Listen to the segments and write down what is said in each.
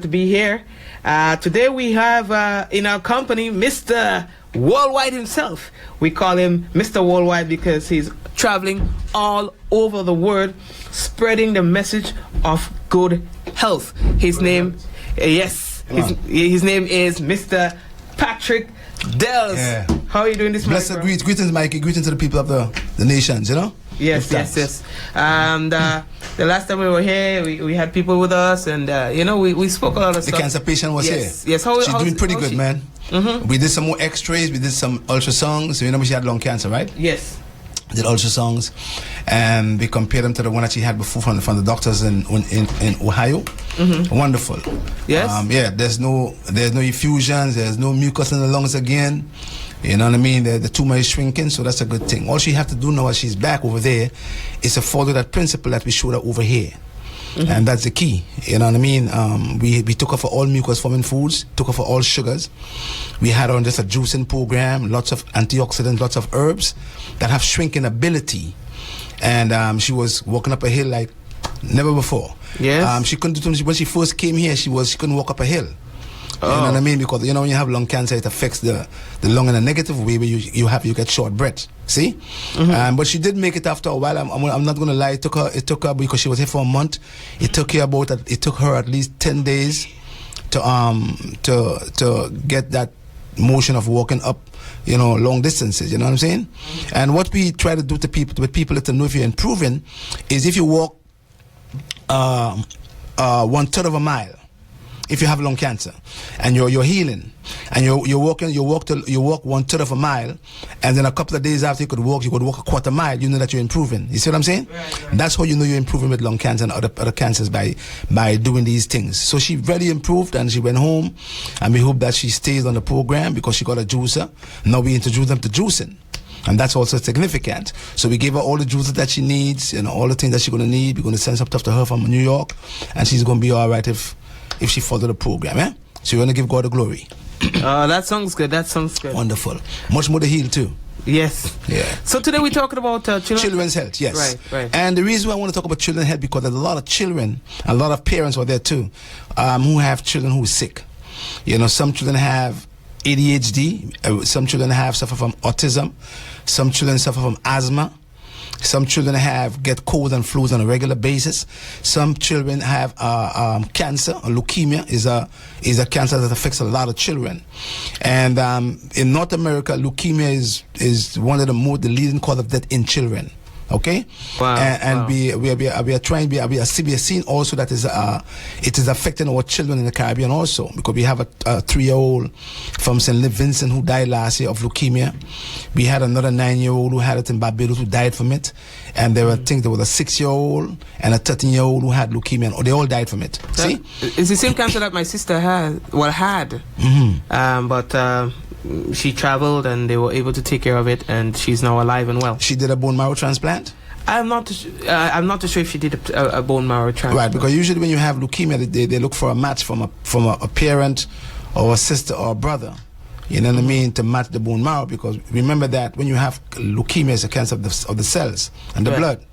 to be here. Today we have in our company Mr. Worldwide himself. We call him Mr. Worldwide because he's traveling all over the world spreading the message of good health. His name, his name is Mr. Patrick Dells. Yeah. How are you doing this morning? Blessed greetings, Mikey. Greetings to the people of the nations, you know? Yes. And the last time we were here, we had people with us, and we spoke a lot of stuff. The cancer patient was here. Yes. She's doing pretty good, man. Mm-hmm. We did some more X-rays. We did some ultrasounds. You know, she had lung cancer, right? Yes. Did ultrasounds, and we compared them to the one that she had before from the doctors in Ohio. Mm-hmm. Wonderful. Yes. There's no effusions. There's no mucus in the lungs again. You know what I mean? The tumor is shrinking, so that's a good thing. All she have to do now, as she's back over there, is to follow that principle that we showed her over here. Mm-hmm. And that's the key. You know what I mean? We took her for all mucus forming foods, took her for all sugars. We had her on just a juicing program, lots of antioxidants, lots of herbs that have shrinking ability. And she was walking up a hill like never before. Yes. She couldn't do, when she first came here, she couldn't walk up a hill. You know what I mean? Because when you have lung cancer, it affects the lung in a negative way, where you get short breath. See? Mm-hmm. But she did make it after a while. I'm not gonna lie. It took her because she was here for a month. It took her at least 10 days to get that motion of walking up, long distances. You know what I'm saying? Mm-hmm. And what we try to do to people to know if you're improving is if you walk 1/3 of a mile. If you have lung cancer and you're healing and you walk 1/3 of a mile, and then a couple of days after you could walk a 1/4 mile, you know that you're improving. You see what I'm saying? Right. That's how you know you're improving with lung cancer and other cancers, by doing these things. So she really improved, and she went home, and we hope that she stays on the program because she got a juicer. Now we introduce them to juicing. And that's also significant. So we gave her all the juices that she needs, all the things that she's going to need. We're going to send some stuff to her from New York, and she's going to be all right if she follow the program, eh? So you want to give God the glory. That sounds good. Wonderful. Much more to heal too. Yes. Yeah. So today we're talking about children's health. Yes. Right. And the reason why I want to talk about children's health, because there's a lot of children, a lot of parents are there too, who have children who are sick. Some children have ADHD. Some children suffer from autism. Some children suffer from asthma. Some children get colds and flus on a regular basis. Some children have cancer. Leukemia is a cancer that affects a lot of children. And in North America, leukemia is one of the leading cause of death in children. Okay. Wow. And we are seeing also that it is affecting our children in the Caribbean also, because we have a 3-year-old from St. Vincent who died last year of leukemia. We had another 9-year-old who had it in Barbados who died from it, and there was a 6-year-old and a 13-year-old who had leukemia, and they all died from it. See, it's the same cancer that my sister had. Mm-hmm. But she traveled and they were able to take care of it, and she's now alive and well. She did a bone marrow transplant? I'm not too sure if she did a bone marrow transplant. Right, because usually when you have leukemia, they look for a match from a parent or a sister or a brother. You know what I mean? To match the bone marrow, because remember that when you have leukemia, it's a cancer of the cells and the blood.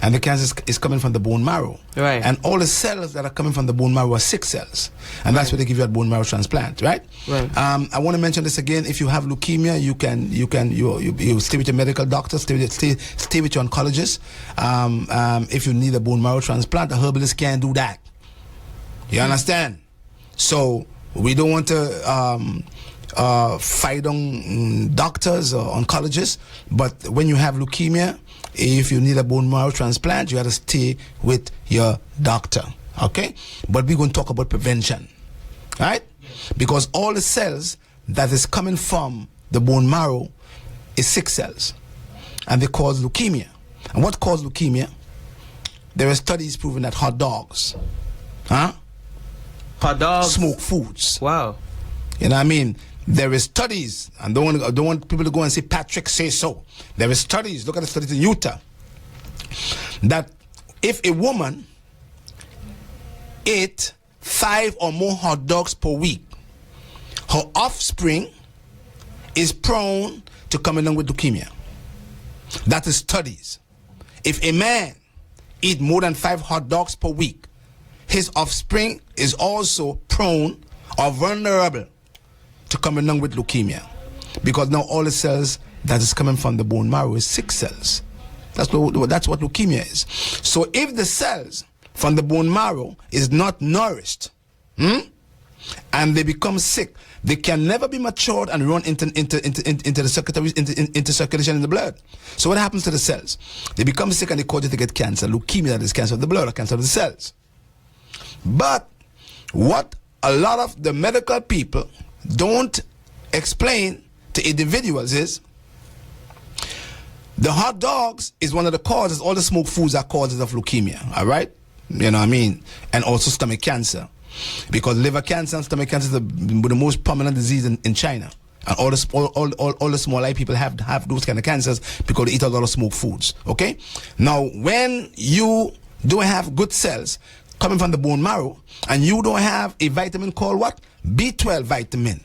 And the cancer is coming from the bone marrow. Right. And all the cells that are coming from the bone marrow are sick cells. And that's why they give you a bone marrow transplant, right? Right. I want to mention this again. If you have leukemia, you stay with your medical doctor, stay with your oncologist. If you need a bone marrow transplant, a herbalist can't do that. You understand? So we don't want to fight on doctors or oncologists, but when you have leukemia, if you need a bone marrow transplant, you have to stay with your doctor, okay? But we're going to talk about prevention, right? Because all the cells that is coming from the bone marrow is sick cells, and they cause leukemia. And what causes leukemia? There are studies proving that hot dogs, hot dogs, smoked foods. Wow. You know what I mean? There is studies, and don't want people to go and say Patrick say so. There is studies. Look at the studies in Utah, that if a woman ate 5 or more hot dogs per week, her offspring is prone to coming along with leukemia. That is studies. If a man eat more than 5 hot dogs per week, his offspring is also prone or vulnerable to coming down with leukemia, because now all the cells that is coming from the bone marrow is sick cells. That's what leukemia is. So if the cells from the bone marrow is not nourished, and they become sick, they can never be matured and run into the circulation in the blood. So what happens to the cells? They become sick and they cause you to get cancer. Leukemia, that is cancer of the blood or cancer of the cells. But what a lot of the medical people don't explain to individuals is the hot dogs is one of the causes. All the smoked foods are causes of leukemia, all right? You know what I mean? And also stomach cancer. Because liver cancer and stomach cancer is the most prominent disease in China. And all the small eye people have those kind of cancers because they eat a lot of smoked foods. Okay? Now, when you don't have good cells coming from the bone marrow, and you don't have a vitamin called what? B12 vitamin.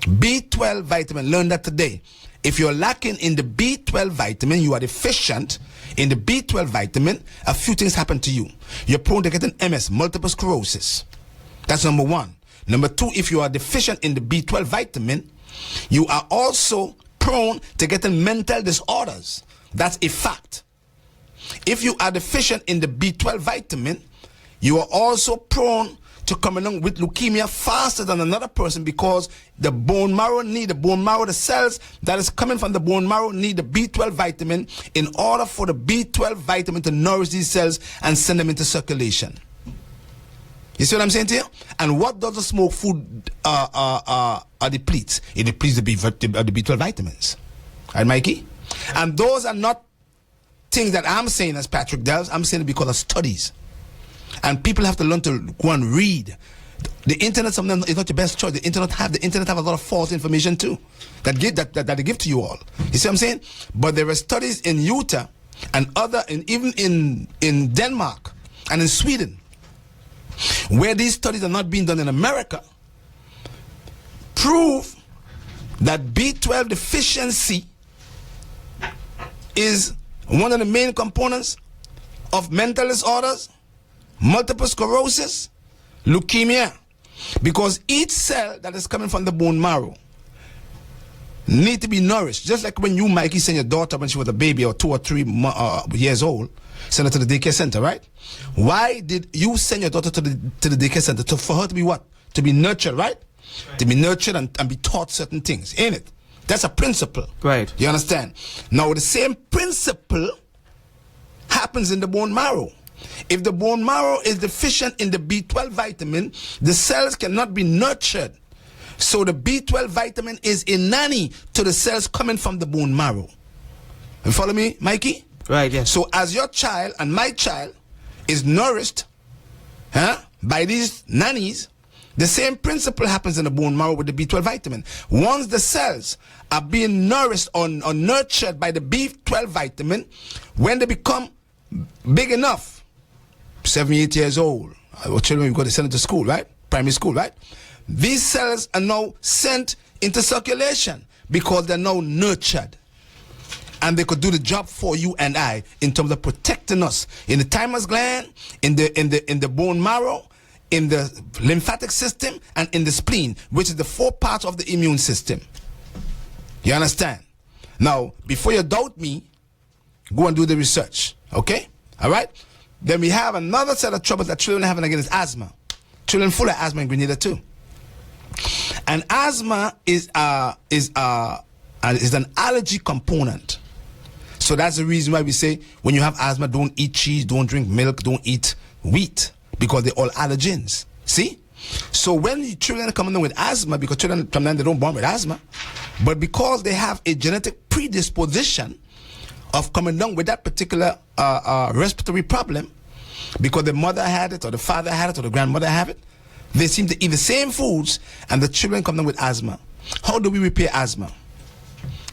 B12 vitamin. Learn that today. If you're lacking in the B12 vitamin, you are deficient in the B12 vitamin, a few things happen to you. You're prone to getting MS, multiple sclerosis. That's number one. Number two, if you are deficient in the B12 vitamin, you are also prone to getting mental disorders. That's a fact. If you are deficient in the B12 vitamin, you are also prone to come along with leukemia faster than another person, because the bone marrow, the cells that is coming from the bone marrow need the B12 vitamin in order for the B12 vitamin to nourish these cells and send them into circulation. You see what I'm saying to you? And what does the smoked food deplete? It depletes the B12 vitamins. Right, Mikey? And those are not things that I'm saying as Patrick does. I'm saying it because of studies. And people have to learn to go and read. The internet sometimes is not your best choice. The internet have a lot of false information too that they give to you all. You see what I'm saying? But there are studies in Utah and even in Denmark and in Sweden, where these studies are not being done in America, prove that B12 deficiency is one of the main components of mental disorders, multiple sclerosis, leukemia, because each cell that is coming from the bone marrow need to be nourished. Just like when you, Mikey, send your daughter when she was a baby or 2 or 3 years old, send her to the daycare center, right? Why did you send your daughter to the daycare center? For her to be what? To be nurtured, right? To be nurtured and be taught certain things, ain't it? That's a principle. Right. You understand? Now, the same principle happens in the bone marrow. If the bone marrow is deficient in the B12 vitamin, the cells cannot be nurtured. So the B12 vitamin is a nanny to the cells coming from the bone marrow. You follow me, Mikey? Right, yes. So as your child and my child is nourished by these nannies, the same principle happens in the bone marrow with the B12 vitamin. Once the cells are being nourished or nurtured by the B12 vitamin, when they become big enough, 7, 8 years old, our children, we've got to send them to school, right? Primary school, right? These cells are now sent into circulation because they're now nurtured. And they could do the job for you and I in terms of protecting us in the thymus gland, in the bone marrow, in the lymphatic system, and in the spleen, which is the 4 parts of the immune system. You understand? Now, before you doubt me, go and do the research. Okay? All right? Then we have another set of troubles that children have, and again, is asthma. Children full of asthma in Grenada too. And asthma is an allergy component. So that's the reason why we say when you have asthma, don't eat cheese, don't drink milk, don't eat wheat, because they're all allergens. See? So when children come in with asthma, because children sometimes they don't born with asthma, but because they have a genetic predisposition of coming down with that particular respiratory problem, because the mother had it or the father had it or the grandmother had it, they seem to eat the same foods and the children come down with asthma. How do we repair asthma?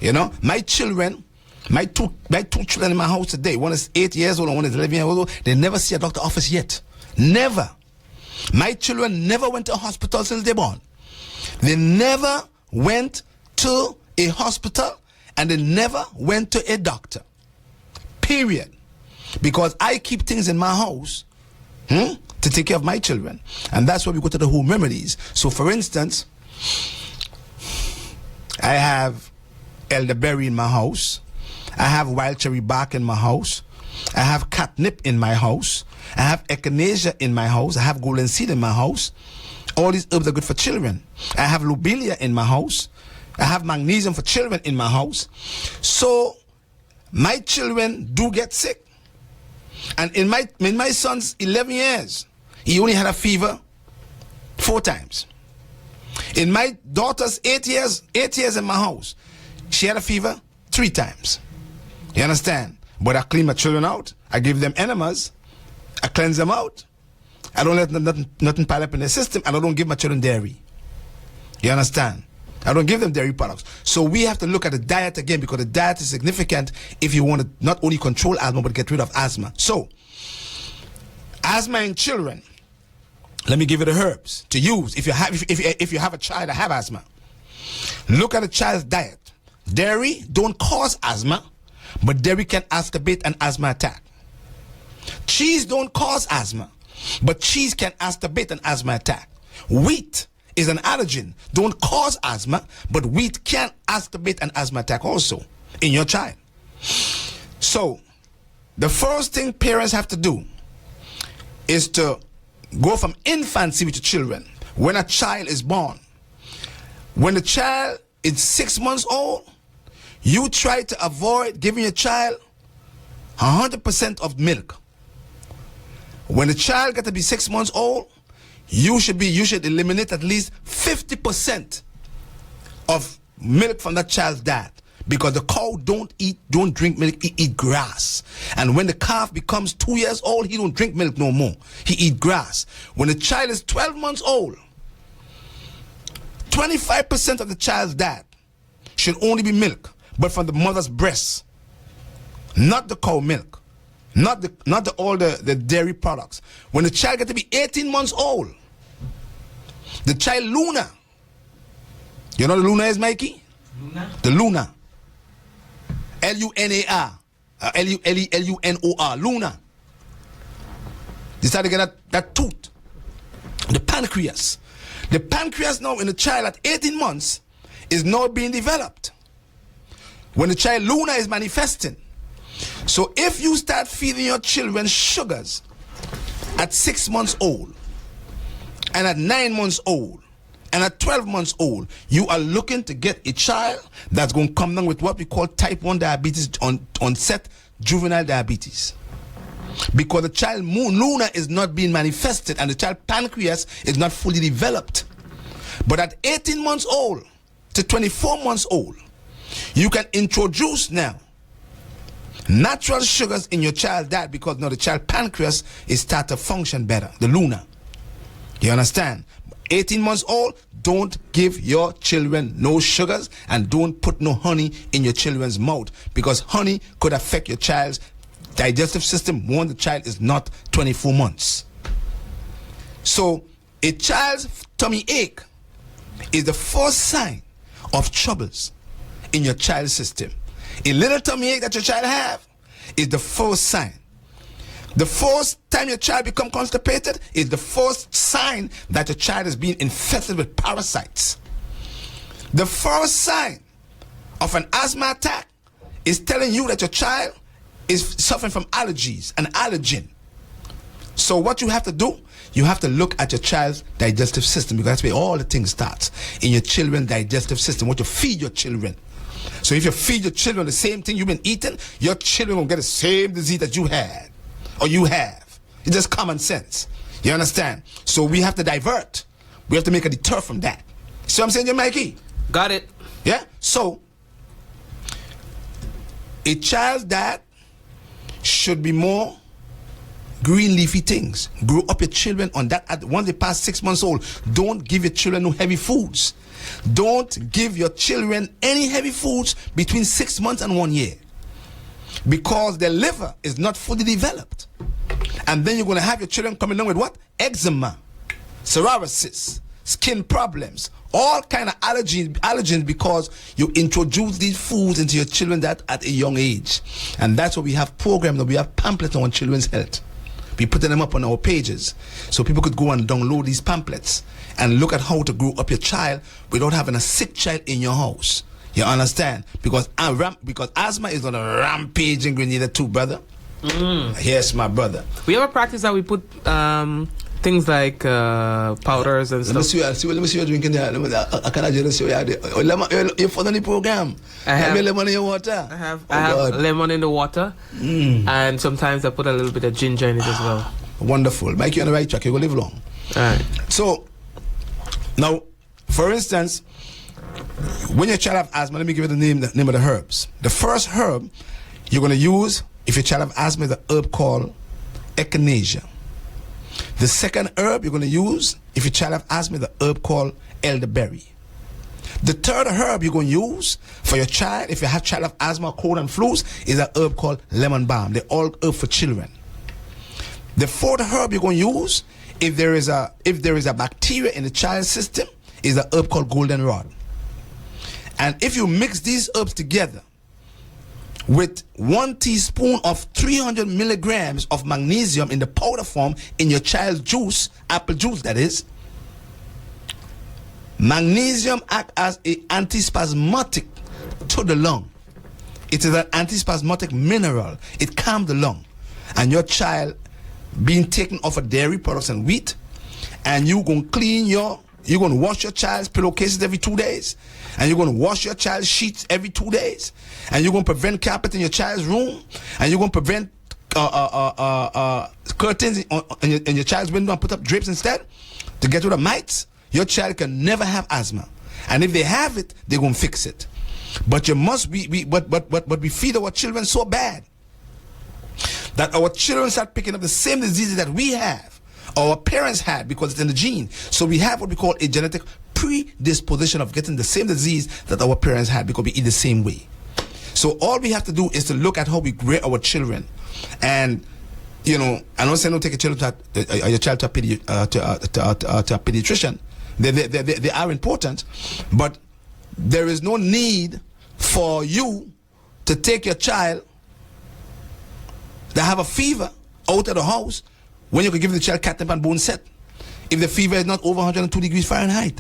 You know, my two children in my house today, one is 8 years old and one is 11 years old, they never see a doctor office yet. Never. My children never went to a hospital since they born. They never went to a hospital and they never went to a doctor. Period. Because I keep things in my house to take care of my children. And that's why we go to the home remedies. So for instance, I have elderberry in my house. I have wild cherry bark in my house. I have catnip in my house. I have echinacea in my house. I have golden seed in my house. All these herbs are good for children. I have lobelia in my house. I have magnesium for children in my house. So my children do get sick. And in my son's 11 years, he only had a fever 4 times. In my daughter's 8 years in my house, she had a fever 3 times. You understand? But I clean my children out. I give them enemas. I cleanse them out. I don't let nothing pile up in their system, and I don't give my children dairy. You understand? I don't give them dairy products. So we have to look at the diet again, because the diet is significant if you want to not only control asthma but get rid of asthma. So asthma in children, let me give you the herbs to use if you have a child that have asthma. Look at a child's diet. Dairy don't cause asthma, but dairy can exacerbate an asthma attack. Cheese don't cause asthma, but cheese can exacerbate an asthma attack. Wheat is an allergen, don't cause asthma, but wheat can exacerbate an asthma attack also in your child. So the first thing parents have to do is to go from infancy with your children. When a child is born, when the child is 6 months old, you try to avoid giving your child 100% of milk. When the child gets to be 6 months old, you should eliminate at least 50% of milk from that child's diet, because the cow don't drink milk, he eat grass. And when the calf becomes 2 years old, he don't drink milk no more, he eat grass. When the child is 12 months old, 25% of the child's diet should only be milk, but from the mother's breast, not the cow milk, not all the dairy products. When the child gets to be 18 months old, the child Luna, you know what the Luna is, Mikey? Luna? The Luna, L-U-N-A-R, L-U-N-O-R, Luna. They start to get that tooth, the pancreas. The pancreas now in the child at 18 months is now being developed when the child Luna is manifesting. So if you start feeding your children sugars at 6 months old, and at 9 months old, and at 12 months old, you are looking to get a child that's going to come down with what we call type 1 diabetes, onset juvenile diabetes. Because the child Luna is not being manifested, and the child pancreas is not fully developed. But at 18 months old to 24 months old, you can introduce now natural sugars in your child's diet, because now the child pancreas is start to function better, the Luna. You understand? 18 months old, don't give your children no sugars, and don't put no honey in your children's mouth, because honey could affect your child's digestive system when the child is not 24 months. So a child's tummy ache is the first sign of troubles in your child's system. A little tummy ache that your child have is the first sign. The first time your child become constipated is the first sign that your child is being infested with parasites. The first sign of an asthma attack is telling you that your child is suffering from allergies, an allergen. So what you have to do, you have to look at your child's digestive system, because that's where all the things starts, in your children's digestive system, what you feed your children. So if you feed your children the same thing you've been eating, your children will get the same disease that you had, or you have. It's just common sense. You understand? So we have to divert. We have to make a deter from that. See what I'm saying, Mikey? Got it. Yeah? So a child's diet should be more green leafy things. Grow up your children on that. Once they pass 6 months old, don't give your children no heavy foods. Don't give your children any heavy foods between 6 months and 1 year, because their liver is not fully developed. And then you're going to have your children coming along with what? Eczema, psoriasis, skin problems, all kind of allergens, because you introduce these foods into your children that at a young age. And that's why we have programs, that we have pamphlets on children's health. We putting them up on our pages so people could go and download these pamphlets and look at how to grow up your child without having a sick child in your house. You understand? Because asthma is on a rampage in Grenada too, brother. Yes, my brother. We have a practice that we put things like powders and stuff. Let me see you drinking there. I cannot just show you. Lemon, you're for the program. I have lemon in your water. I have lemon in the water, and sometimes I put a little bit of ginger in it as well. Wonderful. Mike, you're on the right track. You're going to live long. All right. So, now, for instance, when your child have asthma, let me give you the name of the herbs. The first herb you're going to use if your child have asthma is a herb called echinacea. The second herb you're going to use if your child have asthma is a herb called elderberry. The third herb you're going to use for your child if you have child have asthma, cold and flus is a herb called lemon balm. They're all herb for children. The fourth herb you're going to use if there is a bacteria in the child's system is a herb called goldenrod. And if you mix these herbs together with 1 teaspoon of 300 milligrams of magnesium in the powder form in your child's juice, apple juice that is, magnesium acts as an antispasmodic to the lung. It is an antispasmodic mineral. It calms the lung. And your child being taken off of dairy products and wheat, and you're going to wash your child's pillowcases every 2 days, and you're going to wash your child's sheets every 2 days, and you're going to prevent carpet in your child's room, and you're going to prevent curtains in your child's window and put up drapes instead to get rid of mites. Your child can never have asthma, and if they have it, they're going to fix it. But you must but we feed our children so bad that our children start picking up the same diseases that we have, our parents had, because it's in the gene. So we have what we call a genetic predisposition of getting the same disease that our parents had because we eat the same way. So all we have to do is to look at how we rear our children. And, you know, I don't say don't take your child to a pediatrician. They are important, but there is no need for you to take your child that have a fever out of the house when you can give the child catnip and bone set if the fever is not over 102 degrees Fahrenheit.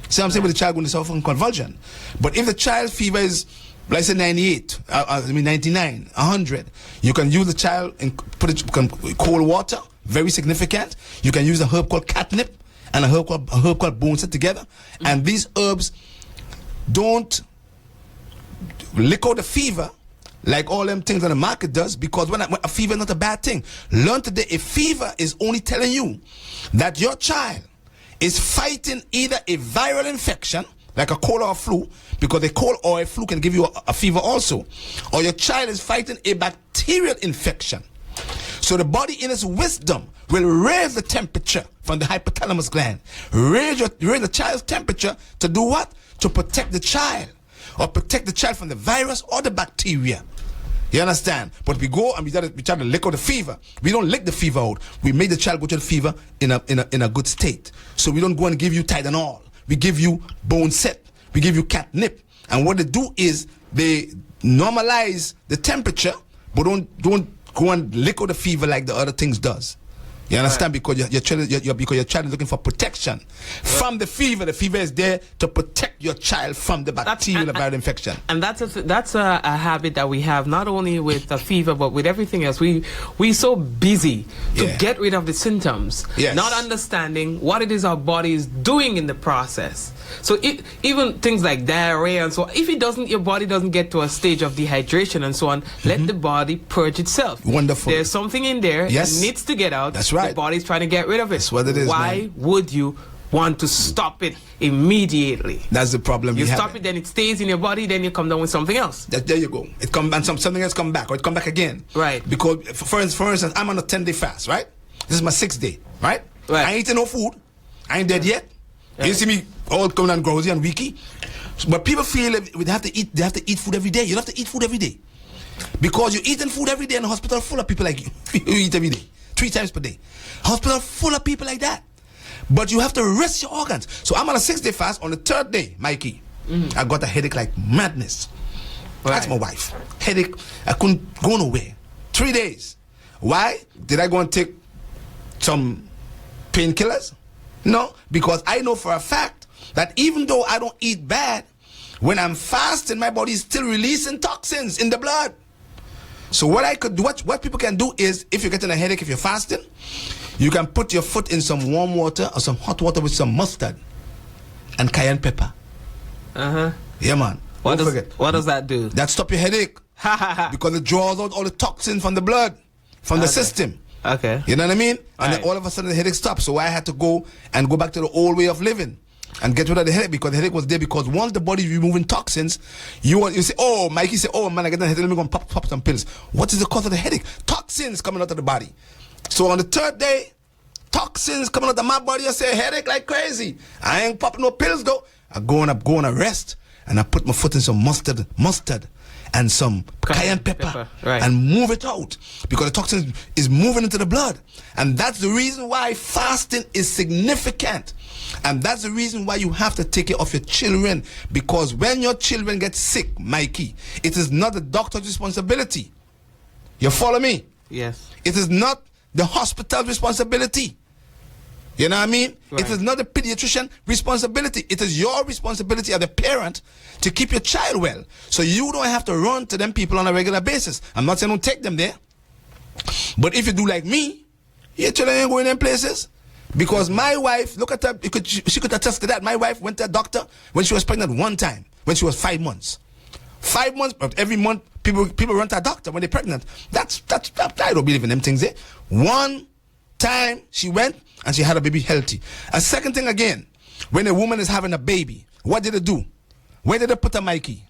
See what I'm saying? With the child going to suffer from convulsion. But if the child's fever is, let's say 99, 100, you can use the child and put it in cold water, very significant. You can use a herb called catnip and a herb called bone set together. And these herbs don't lick out the fever like all them things on the market does, because when a fever is not a bad thing. Learn today, a fever is only telling you that your child is fighting either a viral infection, like a cold or a flu, because a cold or a flu can give you a fever also, or your child is fighting a bacterial infection. So the body in its wisdom will raise the temperature from the hypothalamus gland, raise the child's temperature to do what? To protect the child, or protect the child from the virus or the bacteria. You understand? But we go and we try to lick out the fever. We don't lick the fever out. We make the child go to the fever in a good state. So we don't go and give you Tylenol. We give you bone set. We give you catnip. And what they do is they normalize the temperature, but don't go and lick out the fever like the other things does. You understand? Right. Because your child is looking for protection from the fever. The fever is there to protect your child from the bacterial viral infection. And that's a habit that we have, not only with the fever but with everything else. We're so busy to get rid of the symptoms, not understanding what it is our body is doing in the process. So even things like diarrhea and so on, if your body doesn't get to a stage of dehydration and so on, let the body purge itself. Wonderful. There's something in there that needs to get out. That's right. The body's trying to get rid of it. That's what it is. Why would you want to stop it immediately? That's the problem. You stop it, then it stays in your body, then you come down with something else. There you go. It come and something else come back, or it come back again. Right. Because for instance, I'm on a 10-day fast, right? This is my 6th day, right? I ain't eating no food. I ain't dead yet. Right. You see me all coming and growsy and weaky. But people feel they have to eat food every day. You don't have to eat food every day. Because you're eating food every day in a hospital full of people like you. You eat every day, 3 times per day. Hospital full of people like that. But you have to rest your organs. So I'm on a 6-day fast. On the 3rd day, Mikey, I got a headache like madness. That's my wife. Headache. I couldn't go nowhere. 3 days. Why? Did I go and take some painkillers? No, because I know for a fact that even though I don't eat bad, when I'm fasting, my body is still releasing toxins in the blood. So what people can do is, if you're getting a headache, if you're fasting, you can put your foot in some warm water or some hot water with some mustard and cayenne pepper. Yeah, man. What does that do? That stop your headache. Because it draws out all the toxin from the blood, from the system. Okay. You know what I mean? And then all of a sudden the headache stops. So I had to go back to the old way of living and get rid of the headache, because the headache was there. Because once the body is removing toxins, you say, oh, Mikey say, oh man, I get the headache, let me go and pop some pills. What is the cause of the headache? Toxins coming out of the body. So on the third day, toxins coming out of my body, I say headache like crazy. I ain't popping no pills though. I go and I rest, and I put my foot in some mustard and some cayenne pepper. Right. And move it out, because the toxin is moving into the blood. And that's the reason why fasting is significant. And that's the reason why you have to take care of your children, because when your children get sick, Mikey, it is not the doctor's responsibility. You follow me? Yes. It is not the hospital's responsibility. You know what I mean? Right. It is not the pediatrician responsibility. It is your responsibility as a parent to keep your child well. So you don't have to run to them people on a regular basis. I'm not saying don't take them there. But if you do like me, your children ain't going in places. Because my wife, look at her, she could attest to that. My wife went to a doctor when she was pregnant one time, when she was 5 months. 5 months, but every month people run to a doctor when they're pregnant. That's I don't believe in them things there. One time she went and she had a baby healthy. A second thing again, when a woman is having a baby, what did they do? Where did they put her, Mikey?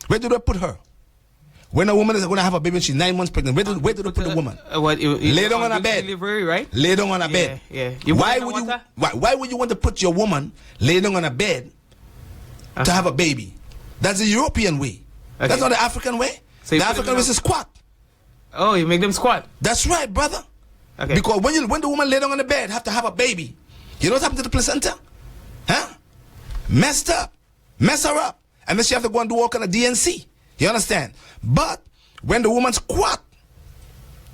Where did they put her? When a woman is going to have a baby and she's 9 months pregnant, where did they put the woman? Lay down on a bed. Delivery, right? Lay down on a bed. Yeah. Why would you want to put your woman lay down on a bed to have a baby? That's the European way. Okay. That's not the African way. So the African way is squat. Oh, you make them squat. That's right, brother. Okay. Because when the woman lay down on the bed, have to have a baby. You know what happened to the placenta? Huh? Messed up. Mess her up. And then she have to go and do all kind of DNC. You understand? But when the woman squat,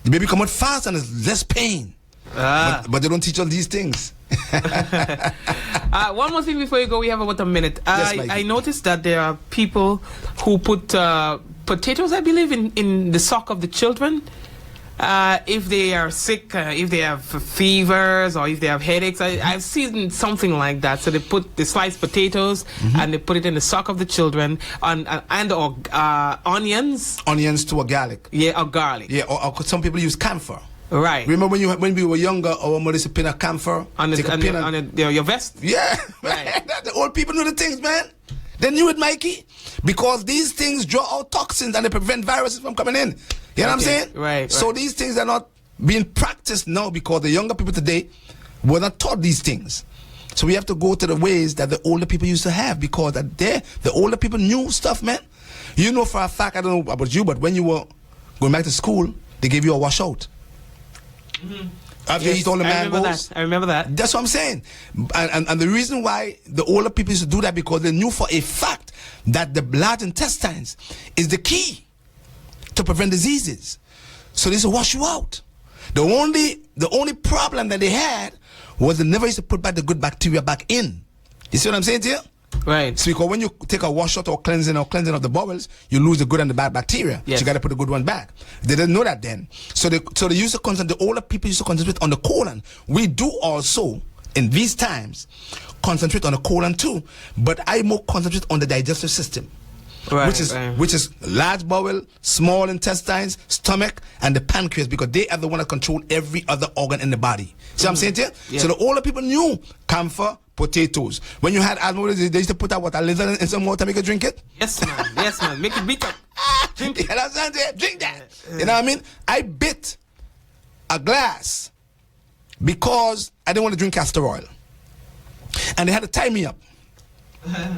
the baby come out fast and there's less pain. But they don't teach all these things. One more thing before you go, we have about a minute. Yes, I noticed that there are people who put potatoes, I believe, in the sock of the children. If they are sick, if they have fevers, or if they have headaches. I've seen something like that. So they slice potatoes and they put it in the sock of the children, and onions. Onions to a garlic. Yeah, or garlic. Yeah, or some people use camphor. Right. Remember when we were younger, our mother used to pin a camphor on your vest? Yeah. Right. The old people knew the things, man. They knew it, Mikey. Because these things draw out toxins and they prevent viruses from coming in. You know what I'm saying? Right. So these things are not being practiced now because the younger people today were not taught these things. So we have to go to the ways that the older people used to have, because the older people knew stuff, man. You know for a fact, I don't know about you, but when you were going back to school, they gave you a washout. After you eat all the mangoes. I remember that. That's what I'm saying. And the reason why the older people used to do that, because they knew for a fact that the large intestines is the key to prevent diseases. So they used to wash you out. The only problem that they had was they never used to put back the good bacteria back in. You see what I'm saying to you? Right. So because when you take a washout or cleansing of the bowels, you lose the good and the bad bacteria. Yes. So you got to put the good one back. They didn't know that then. So they used to concentrate. The older people used to concentrate on the colon. We do also in these times concentrate on the colon too, but I more concentrate on the digestive system. Right, which is large bowel, small intestines, stomach, and the pancreas, because they are the one that control every other organ in the body. See what I'm saying to you? Yeah. So the older people knew camphor, potatoes. When you had asthma, they used to put a lizard in some water, make you drink it. Yes, man. Yes, man. Make it bitter. Drink it. You know what I'm saying? Drink that. You know what I mean? I bit a glass because I didn't want to drink castor oil, and they had to tie me up.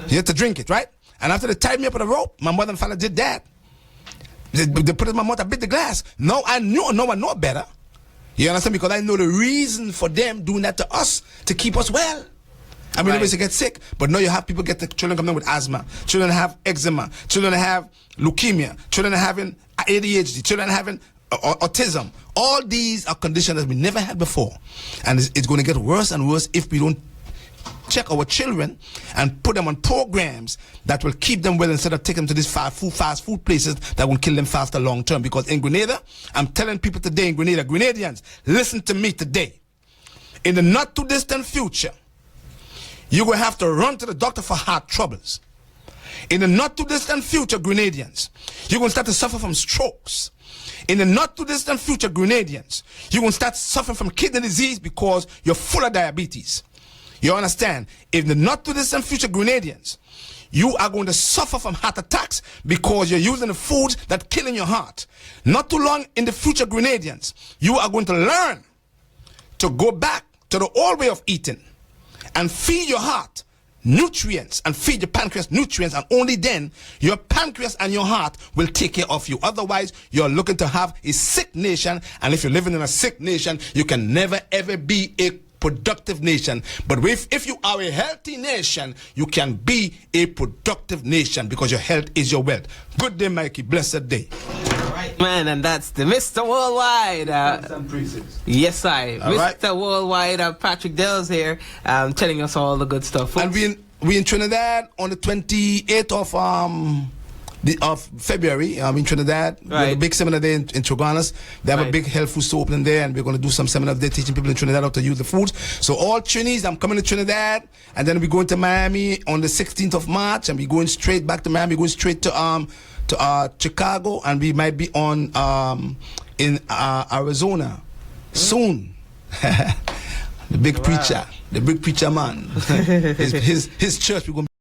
You had to drink it, right? And after they tied me up with a rope, my mother and father did that. They put it in my mouth, I bit the glass. No one know better. You understand? Because I know the reason for them doing that to us, to keep us well. I mean, nobody to get sick, but now you have people children coming with asthma, children have eczema, children have leukemia, children are having ADHD, children are having autism. All these are conditions that we never had before, and it's going to get worse and worse if we don't check our children and put them on programs that will keep them well instead of taking them to these fast food places that will kill them faster long term. Because in Grenada, I'm telling people today in Grenada, Grenadians, listen to me today. In the not too distant future, you will have to run to the doctor for heart troubles. In the not too distant future, Grenadians, you're going to start to suffer from strokes. In the not too distant future, Grenadians, you're going to start suffering from kidney disease because you're full of diabetes. You understand? In the not too distant future, Grenadians, you are going to suffer from heart attacks because you're using the foods that killing your heart. Not too long in the future, Grenadians, you are going to learn to go back to the old way of eating and feed your heart nutrients and feed your pancreas nutrients, and only then your pancreas and your heart will take care of you. Otherwise, you're looking to have a sick nation, and if you're living in a sick nation, you can never ever be a productive nation. But if you are a healthy nation, you can be a productive nation because your health is your wealth. Good day, Mikey. Blessed day. Man, and that's the Mr. Worldwide. Yes, I. Mr. Worldwide, Patrick Dells here, telling us all the good stuff. Folks. And we in Trinidad on the 28th of February. In Trinidad. We have a big seminar there in Troganas. They have a big health food store opening there, and we're going to do some seminars there teaching people in Trinidad how to use the foods. So all Trinis, I'm coming to Trinidad, and then we're going to Miami on the 16th of March, and we're going straight back to Miami, going straight to Chicago, and we might be on in Arizona soon. The big preacher man. His church, we're going to